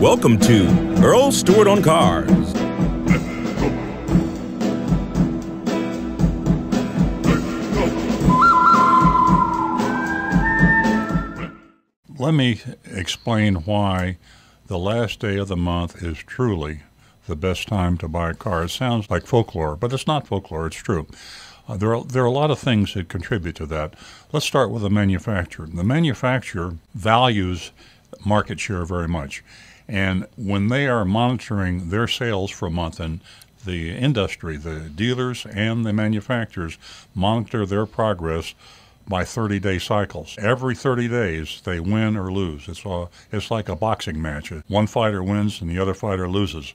Welcome to Earl Stewart on Cars. Let me explain why the last day of the month is truly the best time to buy a car. It sounds like folklore, but it's not folklore, it's true. There are a lot of things that contribute to that. Let's start with the manufacturer. The manufacturer values market share very much. And when they are monitoring their sales for a month, and the industry, the dealers and the manufacturers monitor their progress by 30-day cycles. Every 30 days, they win or lose. It's like a boxing match. One fighter wins and the other fighter loses.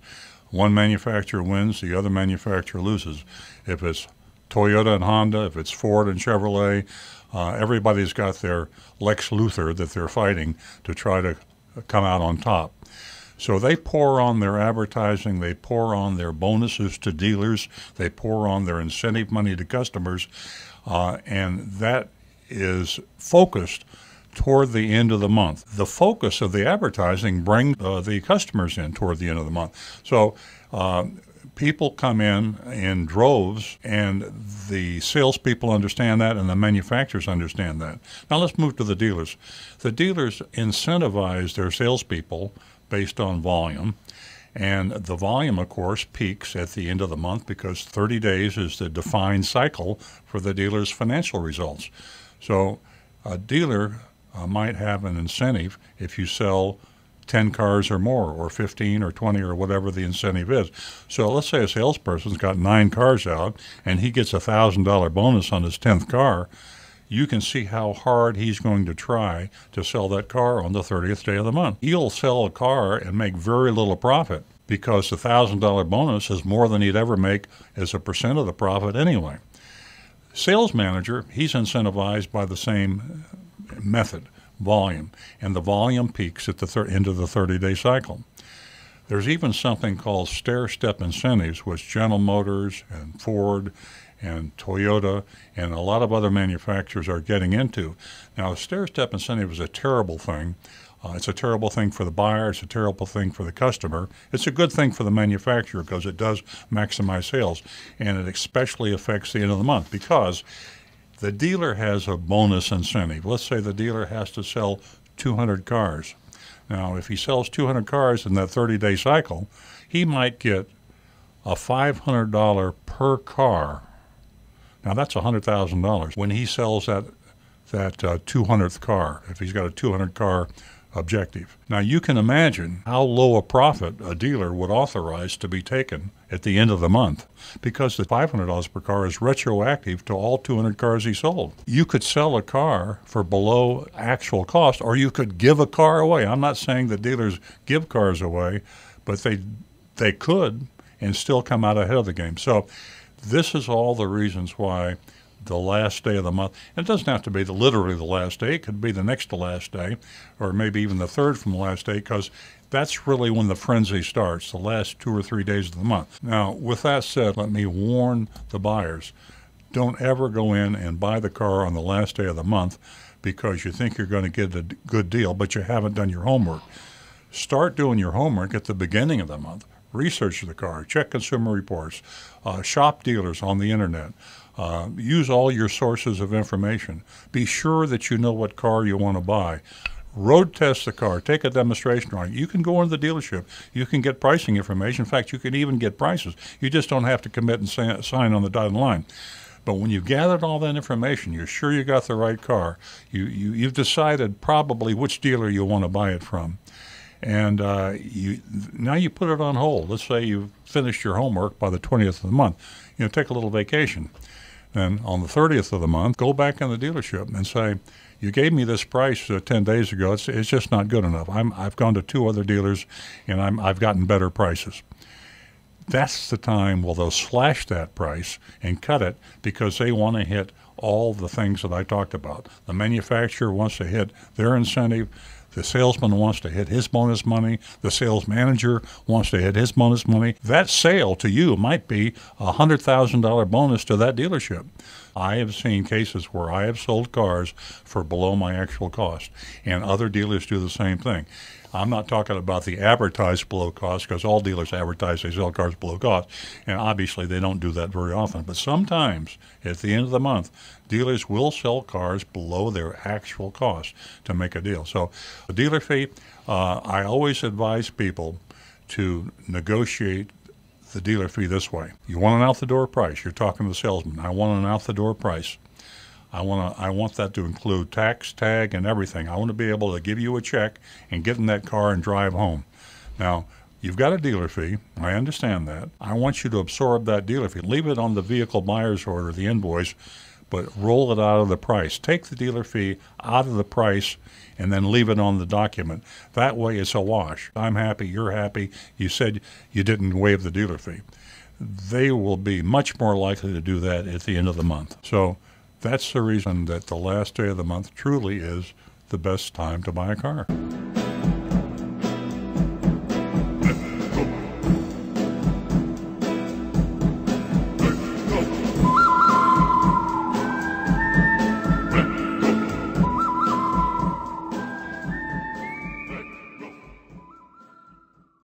One manufacturer wins, the other manufacturer loses. If it's Toyota and Honda, if it's Ford and Chevrolet, everybody's got their Lex Luthor that they're fighting to try to come out on top. So they pour on their advertising, they pour on their bonuses to dealers, they pour on their incentive money to customers, and that is focused toward the end of the month. The focus of the advertising brings the customers in toward the end of the month. So people come in droves, and the salespeople understand that, and the manufacturers understand that. Now let's move to the dealers. The dealers incentivize their salespeople based on volume, and the volume, of course, peaks at the end of the month because 30 days is the defined cycle for the dealer's financial results. So a dealer might have an incentive if you sell 10 cars or more, or 15 or 20 or whatever the incentive is. So let's say a salesperson's got 9 cars out and he gets a $1,000 bonus on his 10th car. You can see how hard he's going to try to sell that car on the 30th day of the month. He'll sell a car and make very little profit because the $1,000 bonus is more than he'd ever make as a percent of the profit anyway. Sales manager, he's incentivized by the same method, volume, and the volume peaks at the end of the 30-day cycle. There's even something called stair-step incentives, which General Motors and Ford and Toyota and a lot of other manufacturers are getting into. Now, a stair-step incentive is a terrible thing. It's a terrible thing for the buyer. It's a terrible thing for the customer. It's a good thing for the manufacturer because it does maximize sales, and it especially affects the end of the month because the dealer has a bonus incentive. Let's say the dealer has to sell 200 cars. Now, if he sells 200 cars in that 30-day cycle, he might get a $500 per car. Now, that's $100,000 when he sells that 200th car, if he's got a 200-car objective. Now, you can imagine how low a profit a dealer would authorize to be taken at the end of the month because the $500 per car is retroactive to all 200 cars he sold. You could sell a car for below actual cost, or you could give a car away. I'm not saying that dealers give cars away, but they could and still come out ahead of the game. So this is all the reasons why the last day of the month, and it doesn't have to be literally the last day, it could be the next to last day, or maybe even the third from the last day, because that's really when the frenzy starts, the last 2 or 3 days of the month. Now, with that said, let me warn the buyers, don't ever go in and buy the car on the last day of the month because you think you're going to get a good deal, but you haven't done your homework. Start doing your homework at the beginning of the month. Research the car, check consumer reports, shop dealers on the internet, use all your sources of information. Be sure that you know what car you want to buy. Road test the car, take a demonstration ride. You can go into the dealership, you can get pricing information. In fact, you can even get prices. You just don't have to commit and sign on the dotted line. But when you've gathered all that information, you're sure you got the right car, you've decided probably which dealer you want to buy it from. And now you put it on hold. Let's say you've finished your homework by the 20th of the month. Take a little vacation. Then on the 30th of the month, go back in the dealership and say, you gave me this price 10 days ago. It's just not good enough. I've gone to 2 other dealers, and I've gotten better prices. That's the time they'll slash that price and cut it because they want to hit all the things that I talked about. The manufacturer wants to hit their incentive. The salesman wants to hit his bonus money. The sales manager wants to hit his bonus money. That sale to you might be a $100,000 bonus to that dealership. I have seen cases where I have sold cars for below my actual cost, and other dealers do the same thing. I'm not talking about the advertised below cost, because all dealers advertise they sell cars below cost, and obviously they don't do that very often. But sometimes, at the end of the month, dealers will sell cars below their actual cost to make a deal. So the dealer fee, I always advise people to negotiate the dealer fee this way. You want an out-the-door price. You're talking to the salesman. I want an out-the-door price. I want that to include tax, tag, and everything. I want to be able to give you a check and get in that car and drive home. Now, you've got a dealer fee. I understand that. I want you to absorb that dealer fee. Leave it on the vehicle buyer's order, the invoice, but roll it out of the price. Take the dealer fee out of the price and then leave it on the document. That way it's a wash. I'm happy, you're happy. You said you didn't waive the dealer fee. They will be much more likely to do that at the end of the month. So that's the reason that the last day of the month truly is the best time to buy a car.